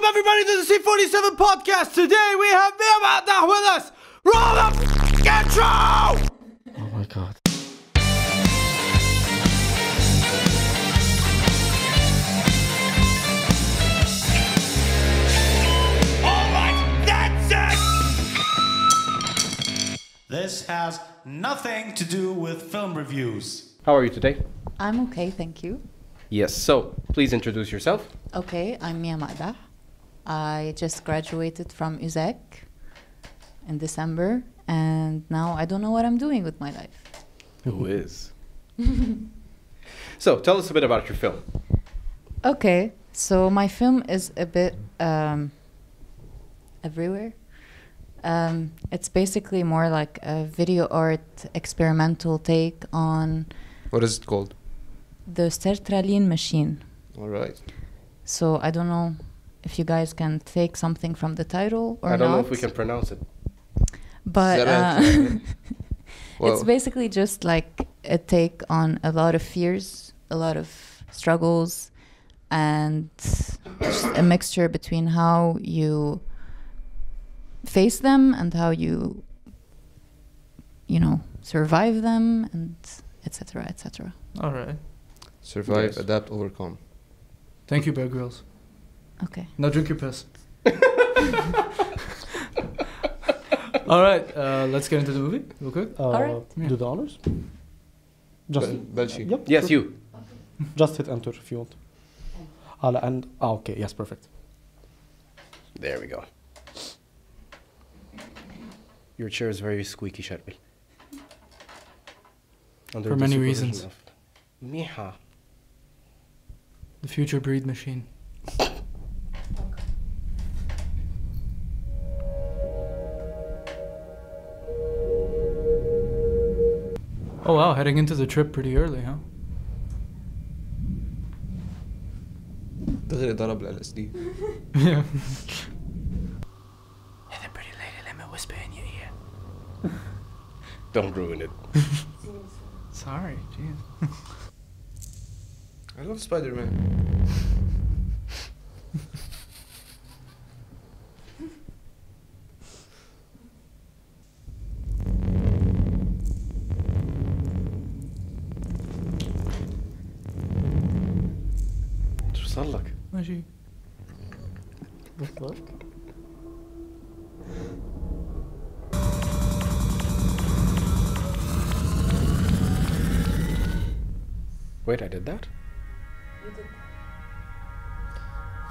Welcome everybody to the C47 podcast. Today we have Mehmet with us. Roll the intro! Oh my god. Alright, that's it! This has nothing to do with film reviews. How are you today? I'm okay, thank you. Yes, so please introduce yourself. Okay, I'm Mia Magda. I just graduated from UZEC in December, and now I don't know what I'm doing with my life. Who is? So tell us a bit about your film. Okay, so my film is a bit everywhere. It's basically more like a video art experimental take on What is it called? the sertraline machine. All right. So I don't know if you guys can take something from the title or not. I don't know if we can pronounce it. But Well, it's basically just like a take on a lot of fears, a lot of struggles, and just a mixture between how you face them and how you survive them, and etc., etc. All right. survive, Yes. adapt, overcome. Thank you, Bear Grylls. Okay. Now drink your piss. All right, let's get into the movie real quick. Alright. Do the honors. Just Belchi. Yep. Yes, sure. you. Just hit enter if you want. And okay, yes, perfect. There we go. Your chair is very squeaky, Sharbil. For many reasons. Miha. The future breed machine. Oh wow, heading into the trip pretty early, huh? دغري ضرب ال LSD. Yeah. Hey there, pretty lady, let me whisper in your ear. Don't ruin it. Sorry, jeez. I love Spider-Man. شو صار لك؟ ماشي. Wait, I did that?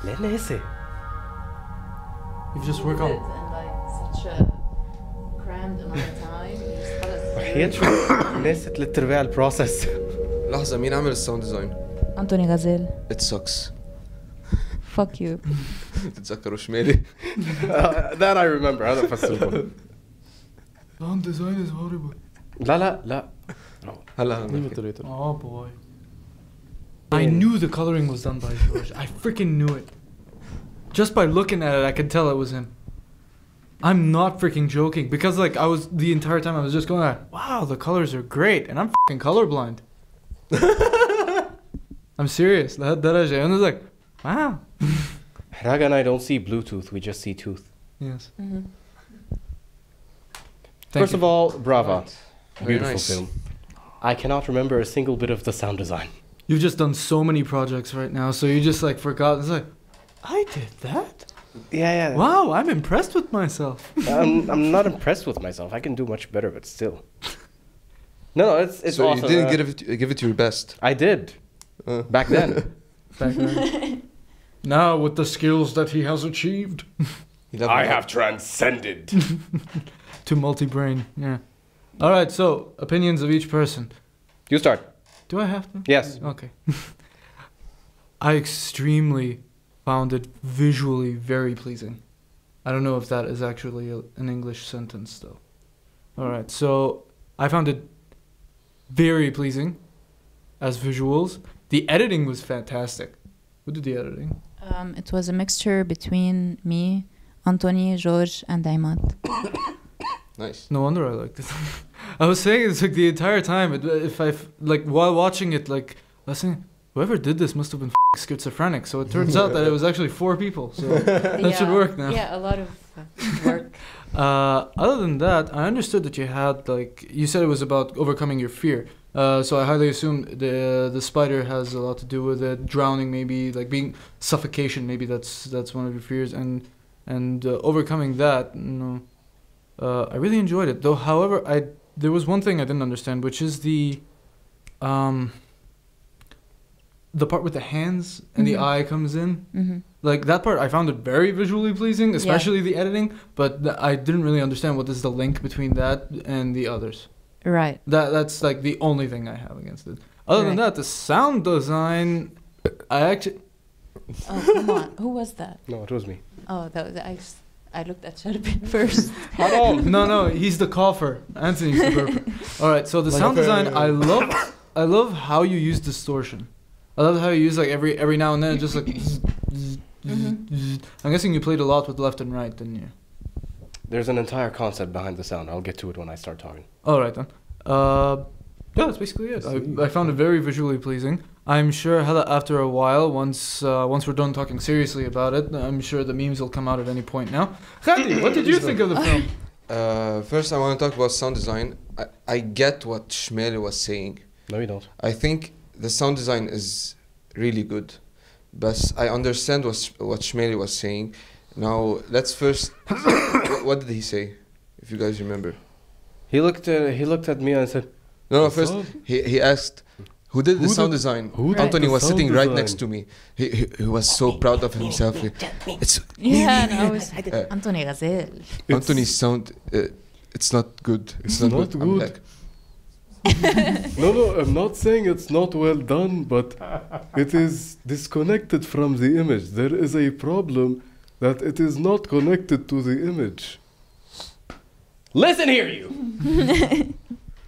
ليه ناسي؟ You've just worked on. in like such a crammed amount of time. وحياة شو ناسيت ثلاث ارباع البروسس. لحظة مين عمل الساوند ديزاين؟ Anthony Gazelle. It sucks. Fuck you. تتذكروا شمالي؟ That I remember. هذا فسرته. Sound design is horrible. لا لا لا. هلا Leave it to later. Oh boy. I knew the coloring was done by George. I freaking knew it. Just by looking at it, I could tell it was him. I'm not freaking joking, because like the entire time I was just going like, wow, the colors are great, and I'm freaking colorblind. I'm serious. And I was like, wow. Raga and I don't see Bluetooth, we just see tooth. Yes. Mm-hmm. First of all, brava. Very Beautiful nice. film. I cannot remember a single bit of the sound design. You've just done so many projects right now, so you just like forgot. It's like, I did that? Yeah. Wow, I'm impressed with myself. I'm not impressed with myself. I can do much better, but still. No, it's So awesome. you didn't give it your best. I did. Back then. Back then. Now with the skills that he has achieved. I have transcended. To multi-brain, yeah. All right, so opinions of each person. You start. Do I have to? Yes. Okay. I extremely found it visually very pleasing. I don't know if that is actually an English sentence, though. All right, so I found it very pleasing as visuals. The editing was fantastic. Who did the editing? It was a mixture between me, Anthony, George, and Ahmad. Nice. No wonder I liked it. I was saying it's like the entire time. While watching it, like listening, whoever did this must have been schizophrenic. So it turns out that it was actually 4 people. So that should work now. Yeah, a lot of work. Other than that, I understood that you had like you said it was about overcoming your fear. So I highly assume the spider has a lot to do with it. Drowning, maybe like being suffocation. Maybe that's one of your fears, and overcoming that. I really enjoyed it. Though, however, there was one thing I didn't understand, which is the part with the hands and the eye comes in. Mm-hmm. Like that part, I found it very visually pleasing, especially the editing. But I didn't really understand what is the link between that and the others. Right. That's like the only thing I have against it. Other than that, the sound design, I actually. Oh, come on. Who was that? No, it was me. Oh, that was, I looked at Sharbin first. No, he's the cougher. Anthony's the burper. All right, so the sound design, I love how you use distortion. I love how you use like every now and then, just like. I'm guessing you played a lot with left and right, didn't you? There's an entire concept behind the sound. I'll get to it when I start talking. All right then. Yeah, that's basically it. I found it very visually pleasing. I'm sure after a while, once we're done talking seriously about it, I'm sure the memes will come out at any point now. Khadi, what did you think of the film? First, I want to talk about sound design. I get what Shmeli was saying. No, you don't. I think the sound design is really good, but I understand what Shmeli was saying. Now, let's first... what did he say, if you guys remember? He looked at me and said... No, first, he asked, who did the sound design? Anthony was sitting right next to me. He was so proud of himself. It's Anthony Ghazel. Anthony's sound, it's not good. It's not good. I'm like, No, I'm not saying it's not well done, but it is disconnected from the image. There is a problem that it is not connected to the image. Listen here, you!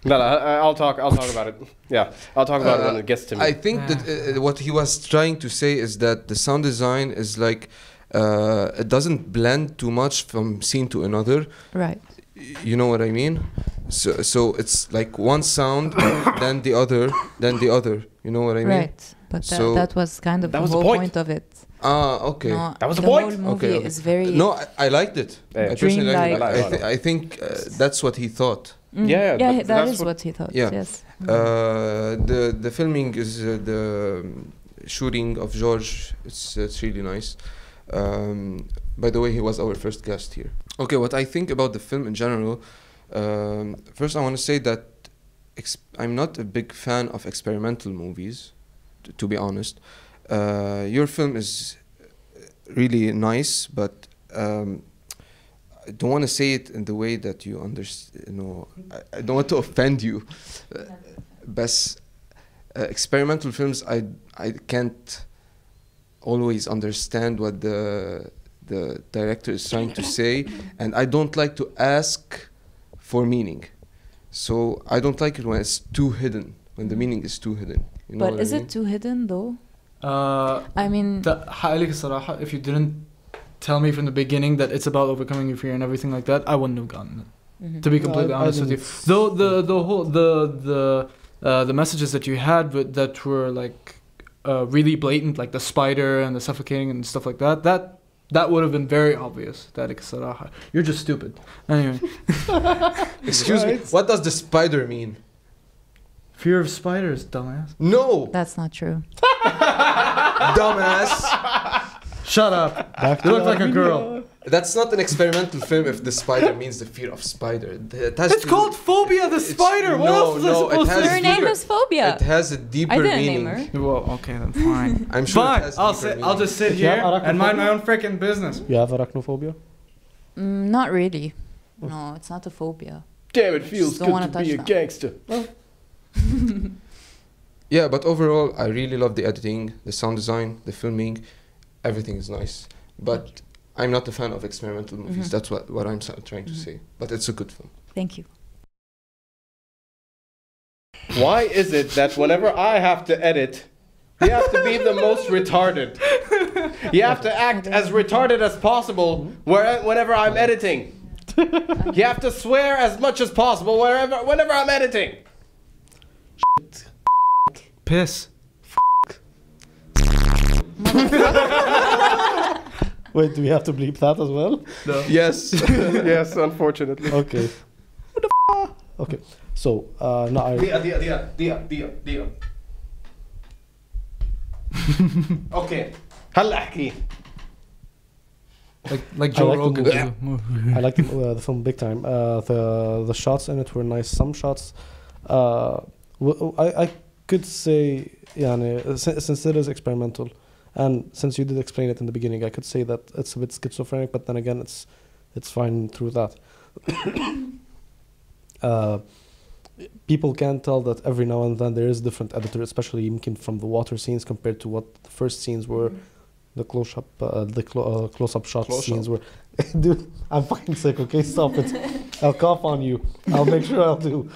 No, I'll talk about it. Yeah, I'll talk about it when it gets to me. I think that what he was trying to say is that the sound design is like, it doesn't blend too much from scene to another. Right. You know what I mean? So it's like one sound, then the other, then the other. You know what I mean? Right. But that was kind of the whole point of it. Ah, okay. No, that was the point. Whole movie is very. No, I liked it. I personally liked it. I think that's what he thought. Yeah, that is what he thought. Yeah. Yes. The filming is the shooting of George. It's really nice. By the way, he was our first guest here. Okay, what I think about the film in general. First, I want to say that I'm not a big fan of experimental movies, to be honest. Your film is really nice, but I don't want to say it in the way that you understand. You know, I don't want to offend you. But experimental films, I can't always understand what the director is trying to say, and I don't like to ask for meaning. So I don't like it when it's too hidden, when the meaning is too hidden. You know but is it too hidden though? I mean, if you didn't tell me from the beginning that it's about overcoming your fear and everything like that, I wouldn't have gotten it. To be completely honest with you, though the messages that you had that were like really blatant, like the spider and the suffocating and stuff like that would have been very obvious. You're just stupid. Anyway. Excuse me. What does the spider mean? Fear of spiders, dumbass. No. That's not true. Dumbass. Shut up. You look like a girl. That's not an experimental film if the spider means the fear of spider. It's called Phobia the Spider. What else is it supposed to be? Her name is Phobia. It has a deeper I didn't meaning. name her. Well, okay, then fine. I'm sure fine. it has I'll just sit here and mind my own freaking business. You have arachnophobia? Not really. No, it's not a phobia. Damn, it feels don't good wanna to be a touch gangster. Yeah, but overall, I really love the editing, the sound design, the filming. Everything is nice. But I'm not a fan of experimental movies. That's what I'm trying to say. But it's a good film. Thank you. Why is it that whenever I have to edit, you have to be the most retarded? You have to act as retarded as possible whenever I'm editing. You have to swear as much as possible whenever I'm editing. Piss. Wait, do we have to bleep that as well? Yes. Yes, unfortunately. Okay. Okay. So now I. Dia. Okay. هلا احكي. Like Joe I like Rogan. the too. I liked the film big time. The shots in it were nice. Some shots, I could say, يعني, since it is experimental, and since you did explain it in the beginning, I could say that it's a bit schizophrenic. But then again, it's fine through that. People can tell that every now and then there is different editor, especially يمكن from the water scenes compared to what the first scenes were. The close-up, close-up shot scenes were. Dude, I'm fucking sick. Okay, stop it. I'll cough on you. I'll make sure I'll do.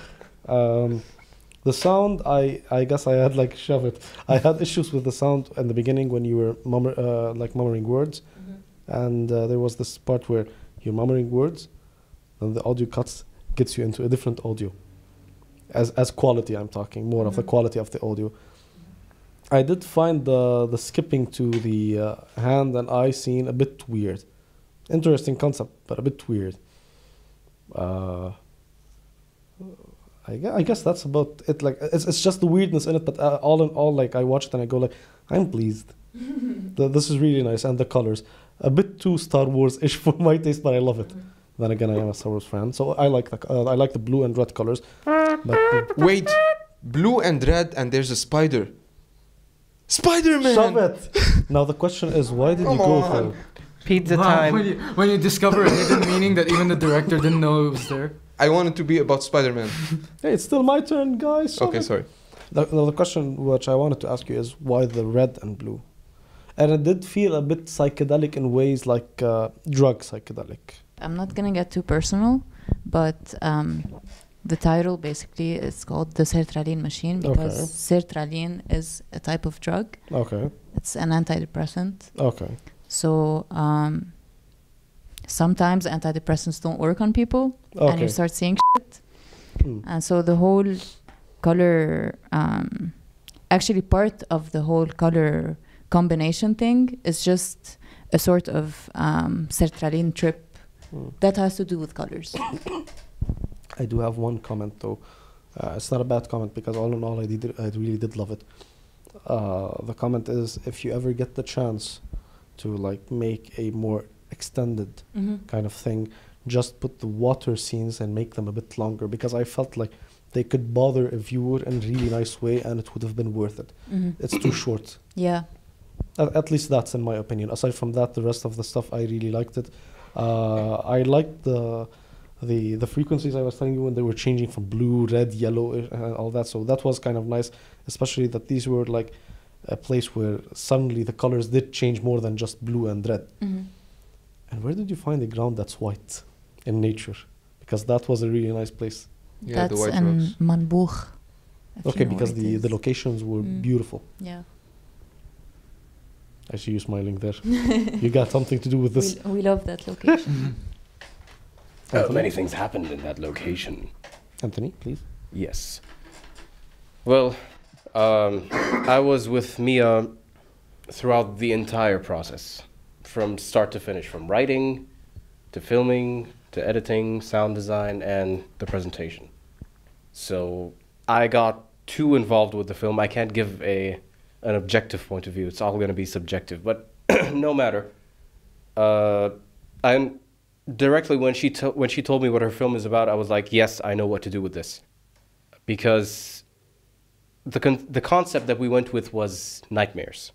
The sound, I guess I had like shove it. I had issues with the sound in the beginning when you were murmuring words, and there was this part where you're murmuring words, and the audio cuts, gets you into a different audio. As quality, I'm talking more of the quality of the audio. I did find the skipping to the hand and eye scene a bit weird. Interesting concept, but a bit weird. I guess that's about it. Like it's just the weirdness in it, but all in all, like I watch it and I go like, I'm pleased. This is really nice, and the colors a bit too Star Wars-ish for my taste, but I love it. Then again, I am a Star Wars fan, so I like the blue and red colors. But Wait, blue and red, and there's a spider. Spider-Man! shove it. Now the question is, why did you go for? Pizza Wow, time. when you discover a hidden meaning that even the director didn't know it was there. I wanted to be about Spider-Man. Hey, it's still my turn, guys. shove Okay, it. sorry. The question which I wanted to ask you is why the red and blue? And it did feel a bit psychedelic in ways like drug psychedelic. I'm not gonna get too personal, but the title basically is called the sertraline machine because sertraline is a type of drug. Okay. It's an antidepressant. Okay. So sometimes antidepressants don't work on people, and you Okay. start seeing shit. Hmm. And so the whole color, actually part of the whole color combination thing is just a sort of sertraline trip that has to do with colors. I do have one comment though. It's not a bad comment because all in all, I really did love it. The comment is if you ever get the chance to like make a more extended kind of thing, just put the water scenes and make them a bit longer because I felt like they could bother a viewer in a really nice way and it would have been worth it. It's too short. Yeah. At least that's in my opinion. Aside from that, the rest of the stuff I really liked it. I liked the frequencies I was telling you when they were changing from blue, red, yellow, and all that. So that was kind of nice, especially that these were like a place where suddenly the colors did change more than just blue and red. And where did you find a ground that's white in nature? Because that was a really nice place. Yeah, the That's white in rocks. Manbouch. if Okay, you know because where it the is. locations were beautiful. Yeah. I see you smiling there. You got something to do with this. We love that location. Many things happened in that location. Anthony, please. Yes. Well, I was with Mia throughout the entire process, from start to finish, from writing to filming to editing, sound design, and the presentation. So I got too involved with the film. I can't give an objective point of view. It's all going to be subjective, but no matter. Directly when she told me what her film is about, I was like, yes, I know what to do with this, because the concept that we went with was nightmares.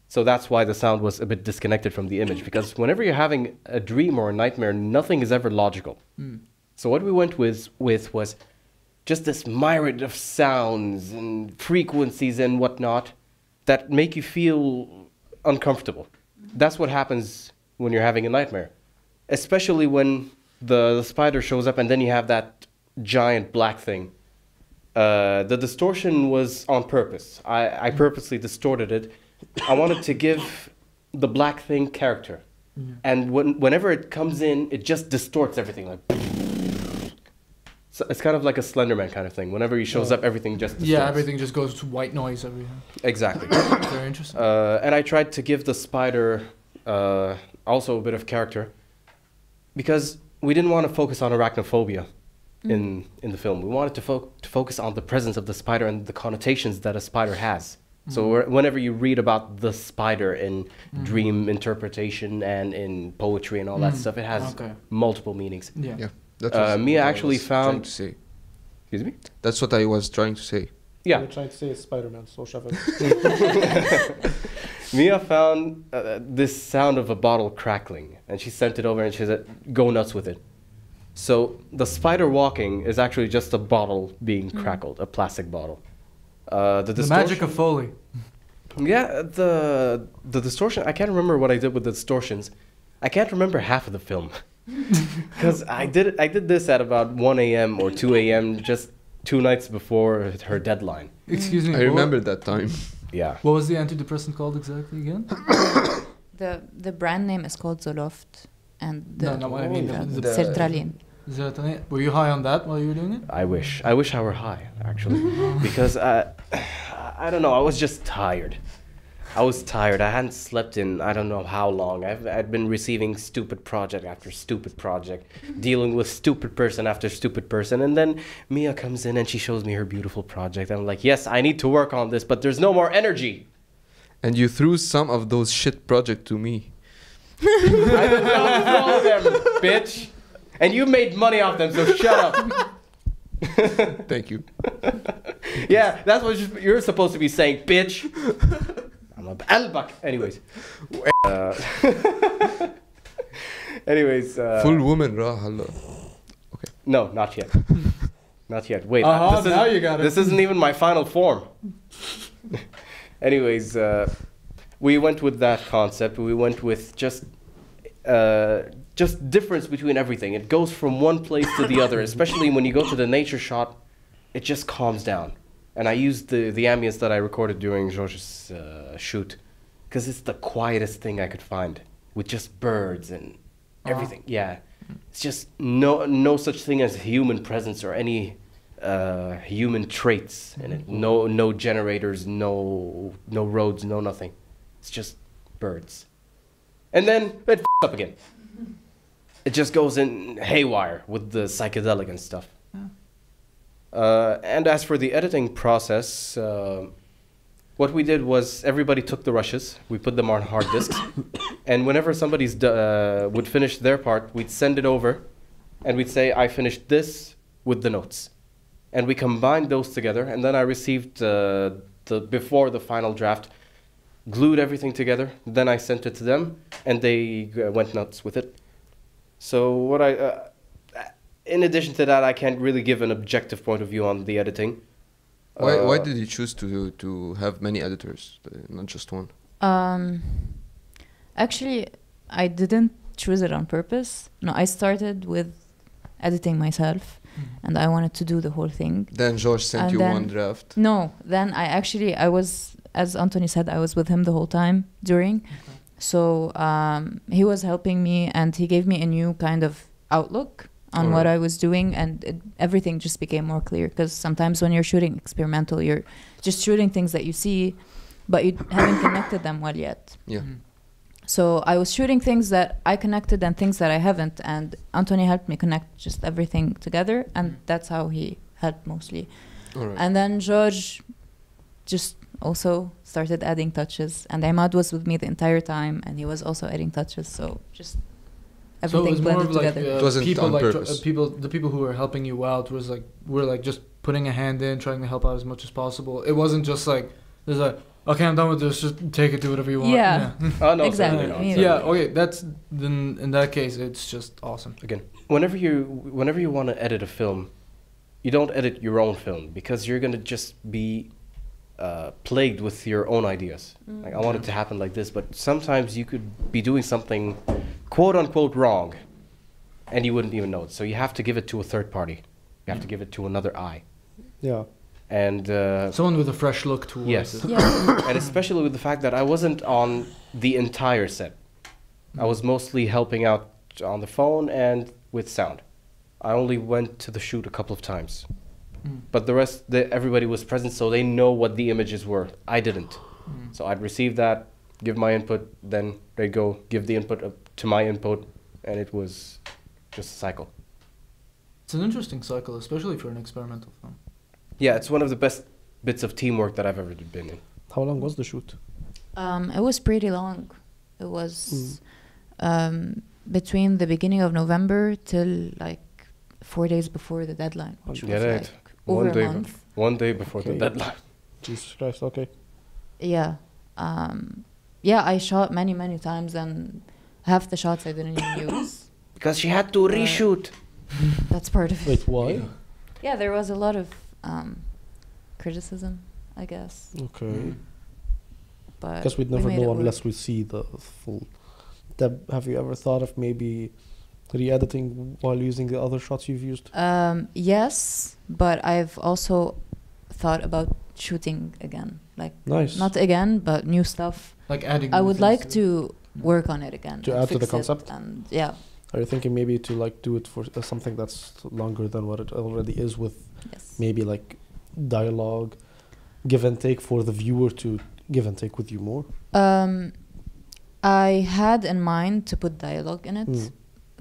So that's why the sound was a bit disconnected from the image, because whenever you're having a dream or a nightmare, nothing is ever logical. So what we went with was just this myriad of sounds and frequencies and whatnot that make you feel uncomfortable. That's what happens when you're having a nightmare. Especially when the spider shows up and then you have that giant black thing. The distortion was on purpose. I purposely distorted it. I wanted to give the black thing character. And whenever it comes in, it just distorts everything. Like, So it's kind of like a Slenderman kind of thing. Whenever he shows up, everything just Yeah, distorts. everything just goes to white noise everywhere. Exactly. Very interesting. And I tried to give the spider also a bit of character because we didn't want to focus on arachnophobia in the film. We wanted to focus on the presence of the spider and the connotations that a spider has. So whenever you read about the spider in dream interpretation and in poetry and all that stuff, it has multiple meanings. Yeah. Yeah. That's Mia what I actually was trying found. to say. Excuse me. That's what I was trying to say. Yeah. You're trying to say it's Spider-Man, so shove it. Mia found this sound of a bottle crackling, and she sent it over, and she said, "Go nuts with it." So the spider walking is actually just a bottle being crackled, a plastic bottle. The magic of Foley. Yeah, the distortion. I can't remember what I did with the distortions. I can't remember half of the film because I did this at about 1 a.m. or 2 a.m. just 2 nights before her deadline. Excuse me. I remember that time. Yeah. What was the antidepressant called exactly again? The brand name is called Zoloft, and No, no, what I mean, the sertraline. Were you high on that while you were doing it? I wish I were high actually, because I don't know. I was just tired. I was tired. I hadn't slept in I don't know how long. I'd been receiving stupid project after stupid project, dealing with stupid person after stupid person, and then Mia comes in and she shows me her beautiful project. I'm like, yes, I need to work on this, but there's no more energy. And you threw some of those shit project to me. I did not throw them, bitch. And you made money off them, so shut up. Thank you. Yeah, that's what you're supposed to be saying, bitch. I'm a albak. Anyways. Anyways. Full woman, rah, hello. No, not yet. Not yet. Wait. Uh-huh, this now isn't- you got it. This isn't even my final form. Anyways, we went with that concept. We went with just difference between everything. It goes from one place to the other, especially when you go to the nature shot. It just calms down. And I used the ambience that I recorded during George's shoot, because it's the quietest thing I could find, with just birds and everything. Yeah, it's just no such thing as human presence or any human traits in it. No generators, no roads, no nothing. It's just birds. And then it up again. It just goes in haywire with the psychedelic and stuff. And as for the editing process, what we did was everybody took the rushes, we put them on hard disks, and whenever somebody's would finish their part, we'd send it over, and we'd say, I finished this with the notes. And we combined those together, and then I received before the final draft, glued everything together, then I sent it to them, and they went nuts with it. So what in addition to that, I can't really give an objective point of view on the editing. Why did you choose to have many editors, not just one? Actually, I didn't choose it on purpose. No, I started with editing myself, and I wanted to do the whole thing. Then George sent And you then- one draft. No, then I was, as Anthony said, I was with him the whole time during. So he was helping me, and he gave me a new kind of outlook on what I was doing, and everything just became more clear. Because sometimes when you're shooting experimental, you're just shooting things that you see, but you haven't connected them well yet. Yeah. So I was shooting things that I connected and things that I haven't, and Anthony helped me connect just everything together, and that's how he helped mostly. All right. And then George just also started adding touches, and Ahmad was with me the entire time, and he was also adding touches, so just everything so it was more blended of like together. It wasn't people on like purpose. the people who were helping you out were like just putting a hand in, trying to help out as much as possible. It wasn't just like there's like, okay, I'm done with this, just take it, do whatever you want. Yeah. Oh, no, Exactly. certainly not, Yeah. certainly Yeah, not. okay, that's then in that case it's just awesome. Again, whenever you want to edit a film, you don't edit your own film because you're gonna just be plagued with your own ideas. Like, I want it to happen like this, but sometimes you could be doing something quote unquote wrong, and you wouldn't even know it. So you have to give it to a third party. You have to give it to another eye, Yeah. and Someone with a fresh look towards yes. it. Yeah. and especially with the fact that I wasn't on the entire set. I was mostly helping out on the phone and with sound. I only went to the shoot a couple of times. Mm. But the rest, everybody was present, so they know what the images were. I didn't. So I'd receive that, give my input, then they'd go give the input up to my input, and it was just a cycle. It's an interesting cycle, especially for an experimental film. Yeah, it's one of the best bits of teamwork that I've ever been in. How long was the shoot? It was pretty long. It was between the beginning of November till like 4 days before the deadline, which was Yeah, like over a month. One day before the Okay. deadline. Jesus Christ, okay. Yeah. Yeah, I shot many times, and half the shots I didn't even use. Because she had to reshoot. That's part of it. Wait, why? Yeah, there was a lot of criticism, I guess. Okay. But Because we'd we never made it know work. unless we see the full. Deb, have you ever thought of maybe re-editing while using the other shots you've used? Yes, but I've also thought about shooting again. Like, Nice. not again, but new stuff. Like adding. I new would things like to work on it again. To and add to the fix it, concept? and yeah, Are you thinking maybe to like do it for something that's longer than what it already is, with yes. maybe like dialogue, give and take for the viewer to give and take with you more? I had in mind to put dialogue in it,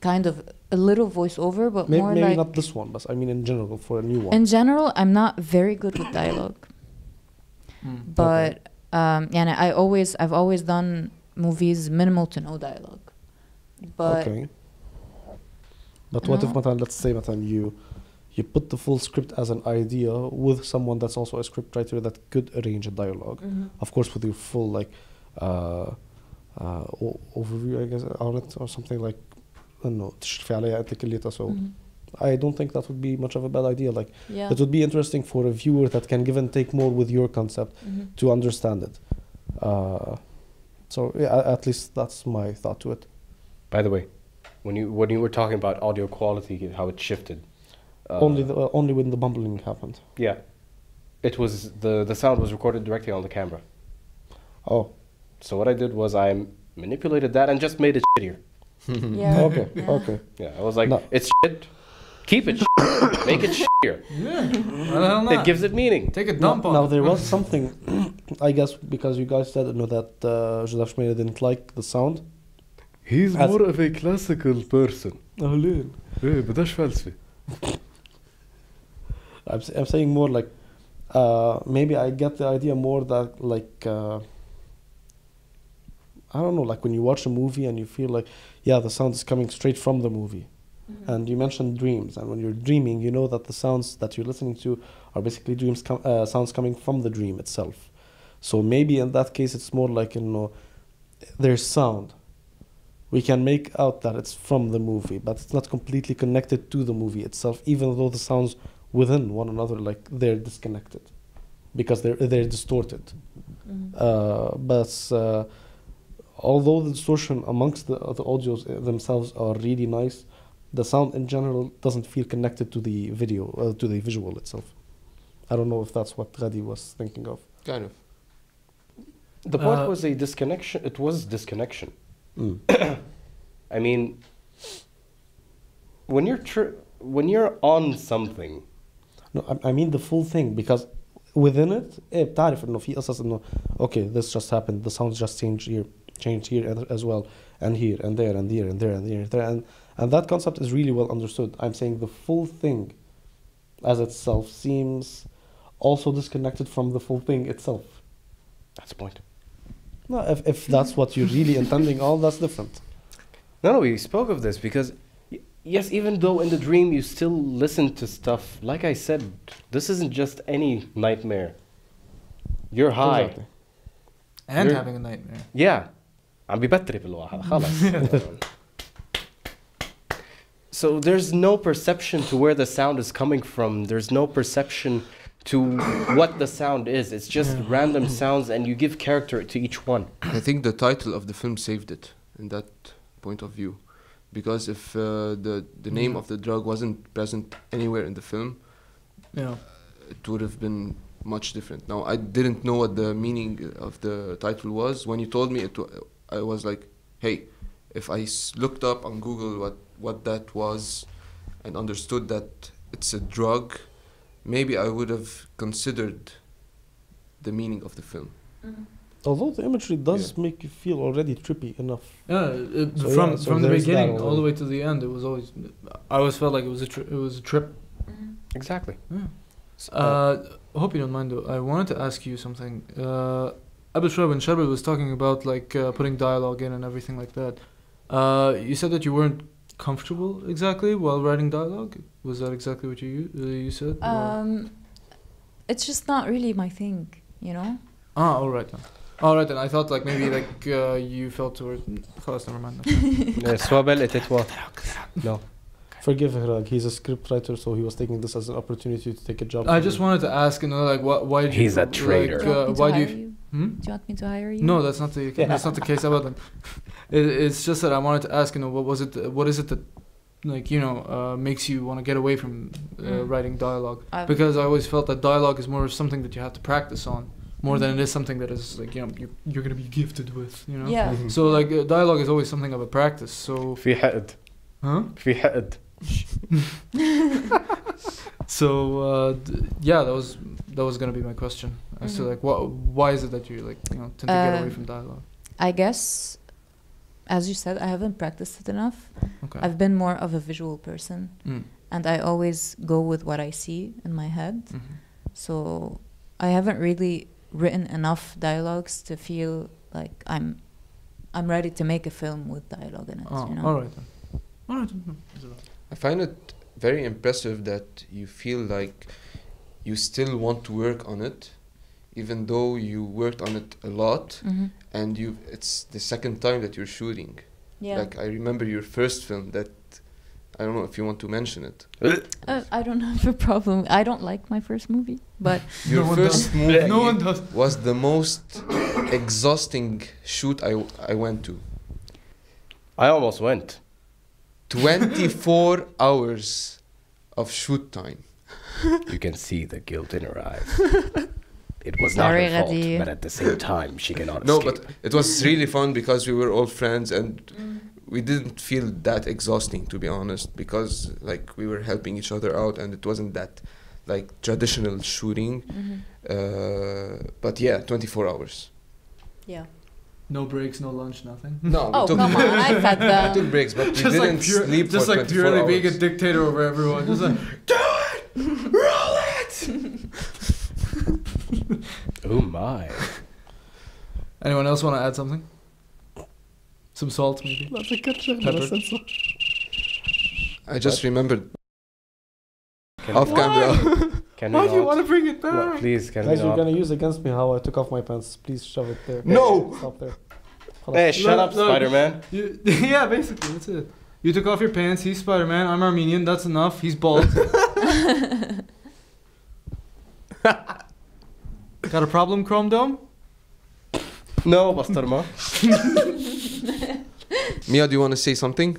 kind of a little voiceover, but more Maybe like. not this one, but I mean in general for a new one. In general, I'm not very good with dialogue, but yeah, I've always done movies minimal to no dialogue. But Okay. But what if, No. مثلا, let's say, مثلا, you put the full script as an idea with someone that's also a script writer that could arrange a dialogue, of course, with your full like overview, I guess, on it, or something like, I don't know, تشرفي عليها أنت كليتها. So I don't think that would be much of a bad idea. Like, yeah. it would be interesting for a viewer that can give and take more with your concept to understand it. So yeah, at least that's my thought to it. By the way, when you were talking about audio quality, how it shifted. Only when the bumbling happened. Yeah. It was the sound was recorded directly on the camera. Oh, So what I did was I manipulated that and just made it shittier. Yeah. okay, Yeah. okay. Yeah, I was like, No. it's shit. Keep it shit. Make it shittier. Yeah. Why the hell It not? gives it meaning. Take a dump on Now it. there was something, I guess, because you guys said that Joseph Schmeier didn't like the sound. He's As- more of a classical person. Oh, ليه؟ ايه بداش فلسفة. I'm saying more like, maybe I get the idea more that like, I don't know, like when you watch a movie and you feel like, yeah, the sound is coming straight from the movie. And you mentioned dreams, and when you're dreaming, you know that the sounds that you're listening to are basically sounds coming from the dream itself. So maybe in that case, it's more like, there's sound. We can make out that it's from the movie, but it's not completely connected to the movie itself, even though the sounds within one another, like they're disconnected, because they're distorted. But although the distortion amongst the audios themselves are really nice, the sound in general doesn't feel connected to the video, to the visual itself. I don't know if that's what Ghadi was thinking of. Kind of. The point was a disconnection. It was disconnection. I mean, when you're on something, No, I mean the full thing, because within it, بتعرف إنه في قصص إنه okay, this just happened, the sounds just changed here as well, and here and there and there and there and there and there, and that concept is really well understood. I'm saying the full thing as itself seems also disconnected from the full thing itself. that's the point. No, if that's what you're really intending on, that's different. No, we spoke of this because, yes, even though in the dream you still listen to stuff, like I said, this isn't just any nightmare. You're high. Exactly. And You're- having a nightmare. Yeah. عم ببتري بالواحد خلص. So there's no perception to where the sound is coming from. There's no perception to what the sound is. It's just random sounds, and you give character to each one. I think the title of the film saved it in that point of view, because if the name of the drug wasn't present anywhere in the film, Yeah. it would have been much different. Now, I didn't know what the meaning of the title was. When you told me it, I was like, hey, if I looked up on Google what that was, and understood that it's a drug, maybe I would have considered the meaning of the film. Although the imagery does Yeah. make you feel already trippy enough. Yeah, So, from yeah, so from the there's that beginning all the already. way to the end, it was always. I always felt like it was a trip. Exactly. Hope you don't mind though. I wanted to ask you something. Abel Shra, when Sharbel was talking about like putting dialogue in and everything like that, you said that you weren't comfortable exactly while writing dialogue. Was that exactly what you said? It's just not really my thing, you know. All right then. All right then. I thought like maybe like you felt towards. خلاص, never mind. Sois belle et tais-toi. No. Forgive Hirag, he's a scriptwriter, so he was taking this as an opportunity to take a job. I from just him. wanted to ask, like, why did you? He's a traitor. Like, Do you want me to why do hire you? you? Hmm? Do you want me to hire you? No, that's not the case about them. It's just that I wanted to ask, what is it that, like, makes you want to get away from writing dialogue? Because I always felt that dialogue is more of something that you have to practice on, more than it is something that is like you're gonna be gifted with, Yeah. So like dialogue is always something of a practice. So. في حقد. Huh? في حقد. So yeah, that was gonna be my question as to like why is it that you like tend to get away from dialogue? I guess, as you said, I haven't practiced it enough. Okay. I've been more of a visual person, and I always go with what I see in my head. So I haven't really written enough dialogues to feel like I'm ready to make a film with dialogue in it. Oh, you know? all right then. All right. I find it very impressive that you feel like you still want to work on it, even though you worked on it a lot, and it's the second time that you're shooting. Yeah. Like I remember your first film that, I don't know if you want to mention it. I don't have a problem. I don't like my first movie, but Your No one first does. movie No one does. was the most exhausting shoot I went to. I almost went. 24 hours of shoot time. You can see the guilt in her eyes. It was Sorry, not her fault, Ghadi. but at the same time, she cannot No, escape. but it was really fun because we were all friends and we didn't feel that exhausting, to be honest, because like we were helping each other out and it wasn't that like traditional shooting. But yeah, 24 hours. yeah. No breaks, no lunch, nothing. No, Oh, come on! I fed we them. took breaks, but we Just didn't like pure, sleep just for like 24 purely hours. being a dictator over everyone. Just like do it, roll it. Oh my. Anyone else want to add something? Some salt, maybe. Pepper. I just remembered Can off we- camera. Can Why we do you not? want to bring it What, back? please, can Guys, we you're not? gonna use against me how I took off my pants. Please shove it there. No! Stop there. Hey, shut Look, up, look. Spider-Man. Yeah, basically, that's it. You took off your pants, he's Spider-Man, I'm Armenian, that's enough, he's bald. Got a problem, Chrome Dome? No, Bastarma. Mia, do you want to say something?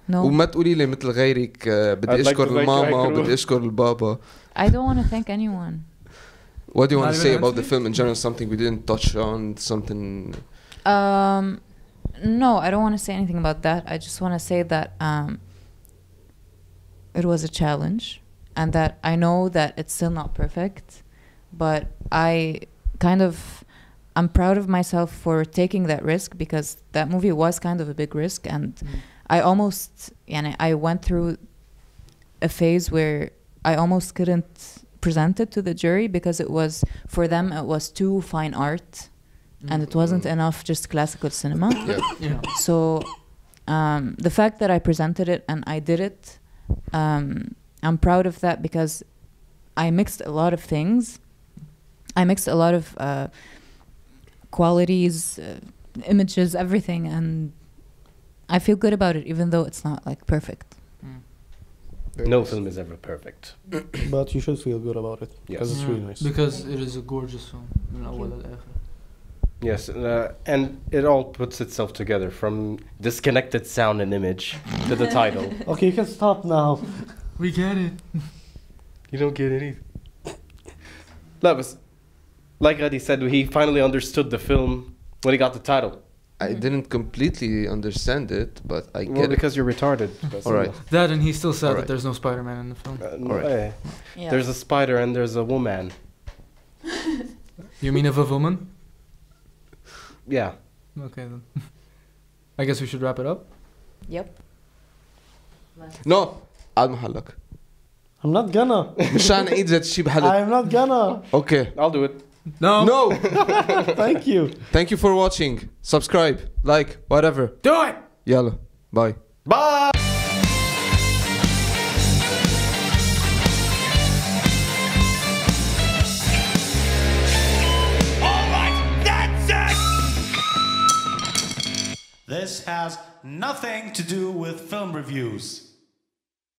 No, وما تقولي لي مثل غيرك بدي I'd like اشكر to thank الماما Aikru. وبدي اشكر البابا. I don't want to thank anyone. What do you want Not to say even about the Anthony? film in general? Something we didn't touch on, something. No, I don't want to say anything about that. I just want to say that it was a challenge, and that I know that it's still not perfect, but I'm proud of myself for taking that risk, because that movie was kind of a big risk, and I went through a phase where I almost couldn't present it to the jury, because it was, for them, it was too fine art, and it wasn't enough just classical cinema. Yeah. So the fact that I presented it and I did it, I'm proud of that, because I mixed a lot of things. I mixed a lot of qualities, images, everything, and I feel good about it, even though it's not like perfect. No film is ever perfect. But you should feel good about it Yes. because it's really nice. Because it is a gorgeous film. Yes, and it all puts itself together, from disconnected sound and image to the title. Okay, you can stop now. We get it. You don't get it either. No, but like Adi said, he finally understood the film when he got the title. I didn't completely understand it, but I Well, get it. because you're retarded. That's All right. That and he's still sad Alright. that there's no Spider-Man in the film. No Alright. way. Yeah. There's a spider and there's a woman. You mean of a woman? Yeah. Okay then. I guess we should wrap it up. Yep. No, على محلك. I'm not gonna. مشان عيد ذات الشيء بحلق. I'm not gonna. Okay. I'll do it. No. No. Thank you. Thank you for watching. Subscribe, like, whatever. Do it. يلا. Bye. Bye! This has nothing to do with film reviews.